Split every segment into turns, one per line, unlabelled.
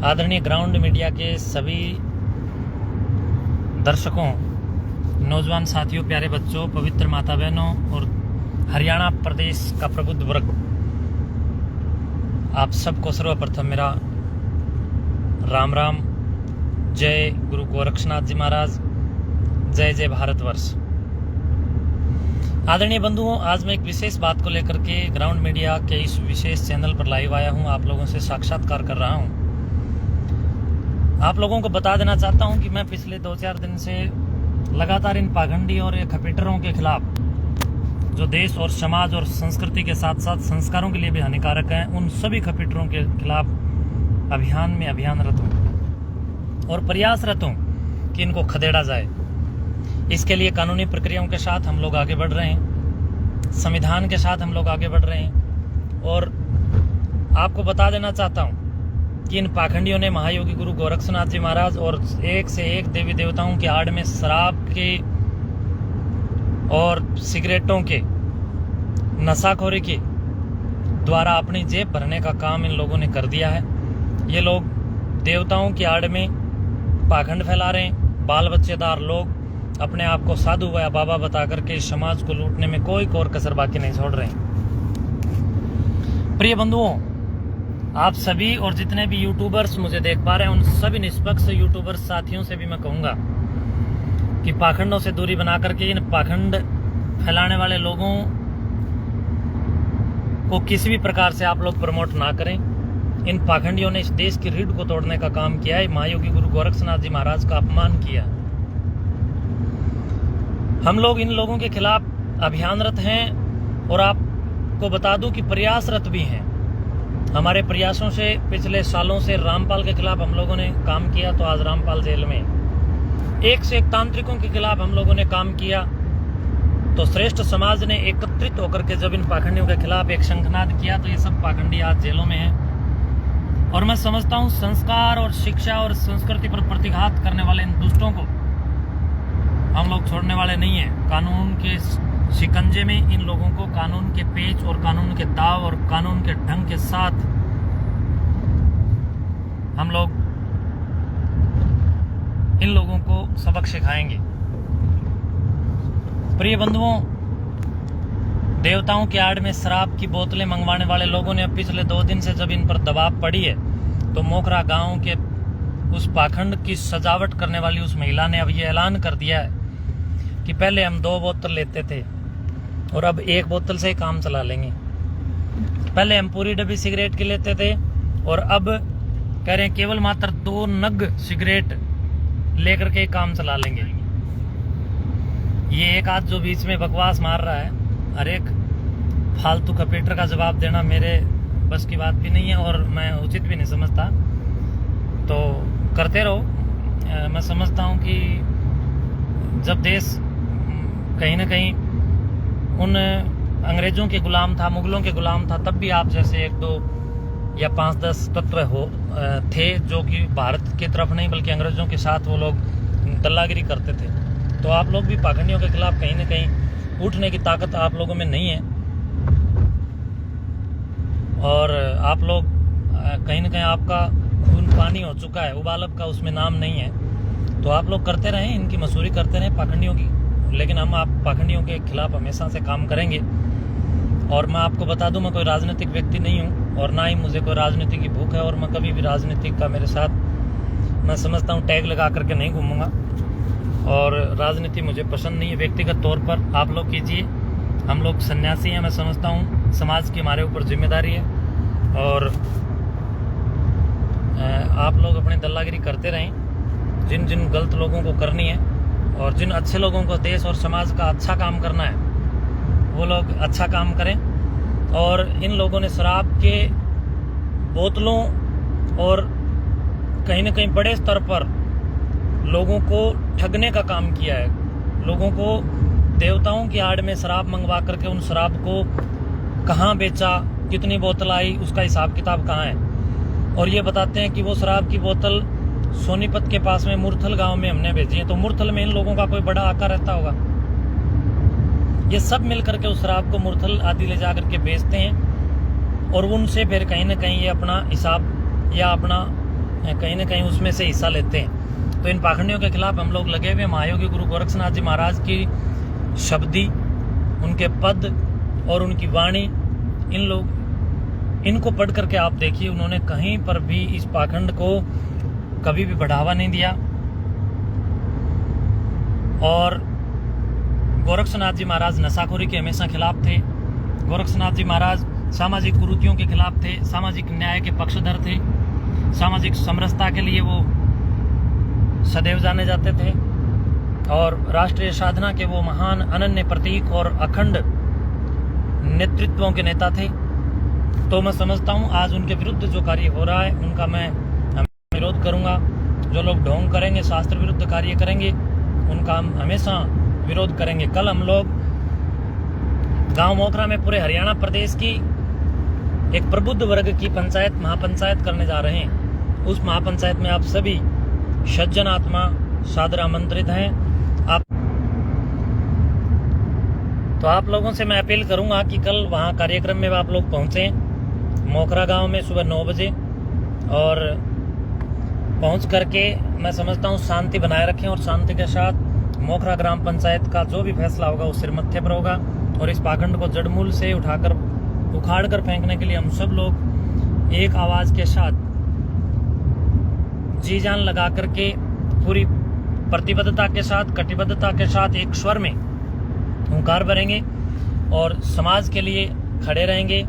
आदरणीय ground media के सभी दर्शकों, नौजवान साथियों, प्यारे बच्चों, पवित्र माता बहनों और हरियाणा प्रदेश का प्रबुद्ध वर्ग, आप सबको सर्वप्रथम मेरा राम राम। जय गुरु गोरक्षनाथ जी महाराज, जय जय भारतवर्ष। आदरणीय बंधुओं, आज मैं एक विशेष बात को लेकर के ग्राउंड मीडिया के इस विशेष चैनल पर लाइव आया हूं, आप लोगों से साक्षात्कार कर रहा हूं। आप लोगों को बता देना चाहता हूं कि मैं पिछले 2-4 दिन से लगातार इन पाखंडी और खपीटरों के खिलाफ, जो देश और समाज और संस्कृति के साथ साथ संस्कारों के लिए भी हानिकारक हैं, उन सभी खपीटरों के खिलाफ अभियानरत हूं और प्रयासरत हूं कि इनको खदेड़ा जाए। इसके लिए कानूनी प्रक्रियाओं के साथ हम लोग आगे बढ़ रहे हैं, संविधान के साथ हम लोग आगे बढ़ रहे हैं। और आपको बता देना चाहता हूं कि इन पाखंडियों ने महायोगी गुरु गोरक्षनाथ जी महाराज और एक से एक देवी देवताओं की आड़ में शराब के और सिगरेटों के, नशाखोरी के द्वारा अपनी जेब भरने का काम इन लोगों ने कर दिया है। ये लोग देवताओं की आड़ में पाखंड फैला रहे हैं। बाल बच्चेदार लोग अपने आप को साधु या बाबा बता करके समाज को लूटने में कोई कोर कसर बाकी नहीं छोड़ रहे हैं। प्रिय बंधुओं, आप सभी और जितने भी यूट्यूबर्स मुझे देख पा रहे हैं, उन सभी निष्पक्ष यूट्यूबर्स साथियों से भी मैं कहूंगा कि पाखंडों से दूरी बना करके इन पाखंड फैलाने वाले लोगों को किसी भी प्रकार से आप लोग प्रमोट ना करें। इन पाखंडियों ने इस देश की रीढ़ को तोड़ने का काम किया है, महायोगी गुरु गोरक्षनाथ जी महाराज का अपमान किया। हम लोग इन लोगों के खिलाफ अभियानरत हैं और आपको बता दूं कि प्रयासरत भी हैं। हमारे प्रयासों से पिछले सालों से रामपाल के खिलाफ हम लोगों ने काम किया, तो आज रामपाल जेल में। एक से एक तांत्रिकों के खिलाफ हम लोगों ने काम किया, तो श्रेष्ठ समाज ने एकत्रित होकर के जब इन पाखंडियों के खिलाफ एक शंखनाद किया, तो ये सब पाखंडी आज जेलों में हैं। और मैं समझता हूं संस्कार और शिक्षा और संस्कृति पर प्रतिघात करने वाले इन दुष्टों को हम लोग छोड़ने वाले नहीं हैं। कानून के शिकंजे में इन लोगों को, कानून के पेच और कानून के दाव और कानून के ढंग के साथ हम लोग इन लोगों को सबक सिखाएंगे। प्रिय बंधुओं, देवताओं के आड़ में शराब की बोतलें मंगवाने वाले लोगों ने अब पिछले 2 दिन से जब इन पर दबाव पड़ी है, तो मोखरा गांव के उस पाखंड की सजावट करने वाली उस महिला ने अब ये ऐलान कर दिया है कि पहले हम 2 बोतल लेते थे और अब 1 बोतल से ही काम चला लेंगे। पहले हम पूरी डब्बी सिगरेट की लेते थे और अब कह रहे हैं केवल मात्र 2 नग सिगरेट लेकर के काम चला लेंगे। ये एक आध जो बीच में बकवास मार रहा है, हर एक फालतू खपीटर का जवाब देना मेरे बस की बात भी नहीं है और मैं उचित भी नहीं समझता। तो करते रहो। मैं समझता हूँ कि जब देश कहीं ना कहीं उन अंग्रेजों के गुलाम था, मुगलों के गुलाम था, तब भी आप जैसे 1-2 या 5-10 तत्व थे जो कि भारत की तरफ नहीं बल्कि अंग्रेजों के साथ वो लोग दल्लागिरी करते थे। तो आप लोग भी पाखंडियों के खिलाफ कहीं ना कहीं उठने की ताकत आप लोगों में नहीं है और आप लोग कहीं ना कहीं आपका खून पानी हो चुका है, उबालब का उसमें नाम नहीं है। तो आप लोग करते रहें, इनकी मसूरी करते रहें पाखंडियों की, लेकिन हम आप पाखंडियों के खिलाफ हमेशा से काम करेंगे। और मैं आपको बता दूं, मैं कोई राजनीतिक व्यक्ति नहीं हूं और ना ही मुझे कोई राजनीति की भूख है और मैं कभी भी राजनीति का मेरे साथ, मैं समझता हूं, टैग लगा करके नहीं घूमूंगा और राजनीति मुझे पसंद नहीं है। व्यक्तिगत तौर पर आप लोग कीजिए, हम लोग सन्यासी हैं। मैं समझता हूँ समाज की हमारे ऊपर जिम्मेदारी है और आप लोग अपनी दल्लागिरी करते रहें। जिन जिन गलत लोगों को करनी है और जिन अच्छे लोगों को देश और समाज का अच्छा काम करना है, वो लोग अच्छा काम करें। और इन लोगों ने शराब के बोतलों और कहीं ना कहीं बड़े स्तर पर लोगों को ठगने का काम किया है। लोगों को देवताओं की आड़ में शराब मंगवा करके उन शराब को कहाँ बेचा, कितनी बोतल आई, उसका हिसाब किताब कहाँ है। और ये बताते हैं कि वो शराब की बोतल सोनीपत के पास में मुरथल गांव में हमने भेजी है। तो मुरथल में इन लोगों का कोई बड़ा आका रहता होगा। ये सब मिल करके उस शराब को मुरथल आदि ले जा करके बेचते हैं और उनसे फिर कहीं ना कहीं ये अपना हिसाब या अपना कहीं ना कहीं उसमें से हिस्सा लेते हैं। तो इन पाखंडियों के खिलाफ हम लोग लगे हुए। महायोगी गुरु गोरक्षनाथ जी महाराज की शब्दी, उनके पद और उनकी वाणी, इनको पढ़ करके आप देखिए, उन्होंने कहीं पर भी इस पाखंड को कभी भी बढ़ावा नहीं दिया। और गोरक्षनाथ जी महाराज नशाखोरी के हमेशा खिलाफ थे। गोरक्षनाथ जी महाराज सामाजिक कुरीतियों के खिलाफ थे, सामाजिक न्याय के पक्षधर थे, सामाजिक समरसता के लिए वो सदैव जाने जाते थे और राष्ट्रीय साधना के वो महान अनन्य प्रतीक और अखंड नेतृत्वों के नेता थे। तो मैं समझता हूँ आज उनके विरुद्ध जो कार्य हो रहा है उनका मैं विरोध करूंगा। जो लोग ढोंग करेंगे, शास्त्र विरुद्ध कार्य करेंगे, उनका हम हमेशा विरोध करेंगे। कल हम लोग गांव मोखरा में पूरे हरियाणा प्रदेश की एक प्रबुद्ध वर्ग की पंचायत, महापंचायत करने जा रहे हैं। उस महापंचायत में आप सभी सज्जन आत्मा सादर आमंत्रित हैं। आप लोगों से मैं अपील करूंगा कि कल वहां कार्यक्रम में आप लोग पहुंचे मोखरा गांव में सुबह 9 बजे, और पहुंच करके मैं समझता हूं शांति बनाए रखें और शांति के साथ मोखरा ग्राम पंचायत का जो भी फैसला होगा वो सिर मत्थे पर होगा। और इस पाखंड को जड़मूल से उखाड़ कर फेंकने के लिए हम सब लोग एक आवाज के साथ जी जान लगा करके पूरी प्रतिबद्धता के साथ, कटिबद्धता के साथ एक स्वर में हुंकार भरेंगे और समाज के लिए खड़े रहेंगे।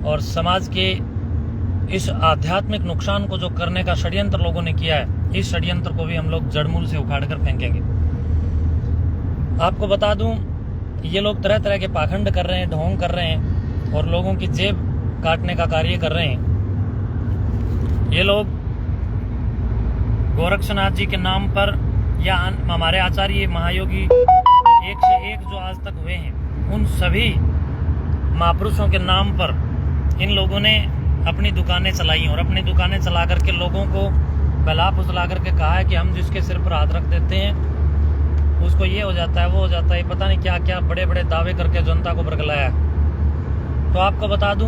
और समाज के इस आध्यात्मिक नुकसान को जो करने का षड्यंत्र लोगों ने किया है, इस षड्यंत्र को भी हम लोग जड़मूल से उखाड़ कर फेंकेंगे। आपको बता दूं, ये लोग तरह तरह के पाखंड कर रहे हैं, ढोंग कर रहे हैं और लोगों की जेब काटने का कार्य कर रहे हैं। ये लोग गोरक्षनाथ जी के नाम पर या हमारे आचार्य महायोगी एक से एक जो आज तक हुए हैं, उन सभी महापुरुषों के नाम पर इन लोगों ने अपनी दुकानें चलाई और अपनी दुकानें चला करके लोगों को बला फुसला करके कहा है कि हम जिसके सिर पर हाथ रख देते हैं उसको ये हो जाता है, वो हो जाता है, पता नहीं क्या क्या बड़े बड़े दावे करके जनता को बरगलाया। तो आपको बता दूं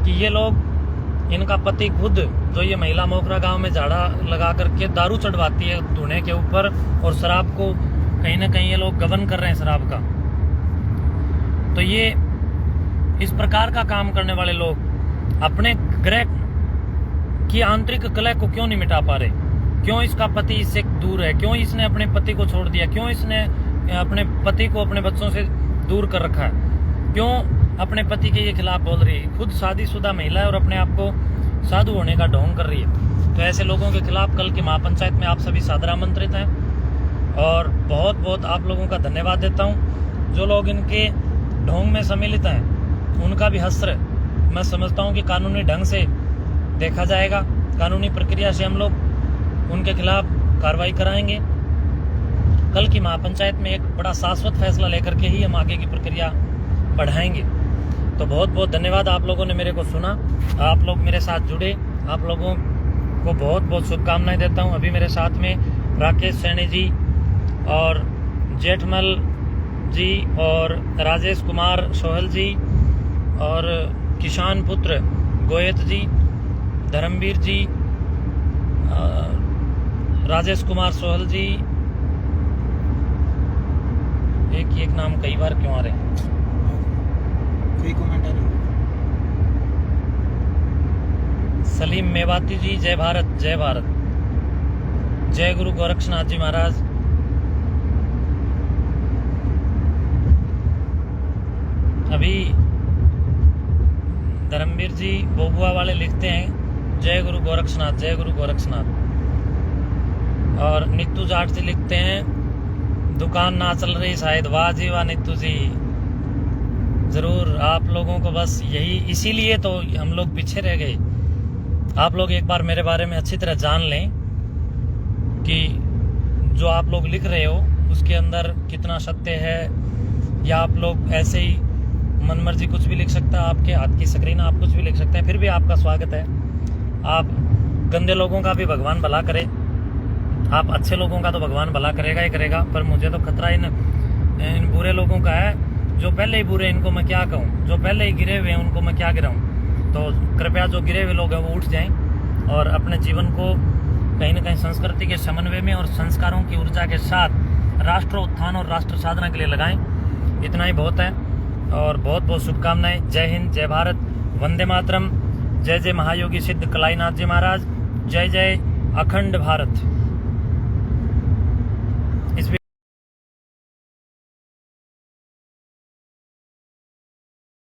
कि ये लोग, इनका पति खुद, जो ये महिला मोखरा गांव में झाड़ा लगा करके दारू चढ़वाती है धुने के ऊपर, और शराब को कहीं ना कहीं ये लोग गबन कर रहे हैं शराब का। तो ये इस प्रकार का काम करने वाले लोग अपने ग्रह की आंतरिक कलह को क्यों नहीं मिटा पा रहे? क्यों इसका पति इससे दूर है? क्यों इसने अपने पति को छोड़ दिया? क्यों इसने अपने पति को अपने बच्चों से दूर कर रखा है? क्यों अपने पति के ये खिलाफ बोल रही है? खुद शादीशुदा महिला है और अपने आप को साधु होने का ढोंग कर रही है। तो ऐसे लोगों के खिलाफ कल की महापंचायत में आप सभी सादर आमंत्रित हैं और बहुत बहुत आप लोगों का धन्यवाद देता हूं। जो लोग इनके ढोंग में सम्मिलित हैं उनका भी हस्त्र मैं समझता हूं कि कानूनी ढंग से देखा जाएगा। कानूनी प्रक्रिया से हम लोग उनके खिलाफ कार्रवाई कराएंगे। कल की महापंचायत में एक बड़ा शाश्वत फैसला लेकर के ही हम आगे की प्रक्रिया बढ़ाएंगे। तो बहुत बहुत धन्यवाद, आप लोगों ने मेरे को सुना, आप लोग मेरे साथ जुड़े, आप लोगों को बहुत बहुत शुभकामनाएं देता हूं। अभी मेरे साथ में राकेश सैनी जी और जेठमल जी और राजेश कुमार सोहल जी और किसान पुत्र गोयत जी, धर्मवीर जी, राजेश कुमार सोहल जी, एक नाम कई बार क्यों आ रहे हैं? सलीम मेवाती जी, जय भारत, जय भारत, जय गुरु गोरक्षनाथ जी महाराज। अभी धर्मवीर जी बोबुआ वाले लिखते हैं जय गुरु गोरक्षनाथ, जय गुरु गोरक्षनाथ। और नीतू जाट जी लिखते हैं दुकान ना चल रही शायद। वाह जी वाह नीतू जी, जरूर आप लोगों को बस यही, इसीलिए तो हम लोग पीछे रह गए। आप लोग एक बार मेरे बारे में अच्छी तरह जान लें कि जो आप लोग लिख रहे हो उसके अंदर कितना सत्य है, या आप लोग ऐसे ही मनमर्जी कुछ भी लिख सकता है, आपके हाथ की स्क्रीन आप कुछ भी लिख सकते हैं, फिर भी आपका स्वागत है। आप गंदे लोगों का भी भगवान भला करे, आप अच्छे लोगों का तो भगवान भला करेगा ही करेगा, पर मुझे तो खतरा इन बुरे लोगों का है। जो पहले ही बुरे, इनको मैं क्या कहूँ, जो पहले ही गिरे हुए हैं उनको मैं क्या गिराऊँ। तो कृपया जो गिरे हुए लोग हैं वो उठ जाएं और अपने जीवन को कहीं न कहीं संस्कृति के समन्वय में और संस्कारों की ऊर्जा के साथ राष्ट्र उत्थान और राष्ट्र साधना के लिए लगाएं। इतना ही बहुत है और बहुत बहुत शुभकामनाएं। जय हिंद, जय भारत, वंदे मातरम, जय जय महायोगी सिद्ध कलाईनाथ जी महाराज, जय जय अखंड भारत।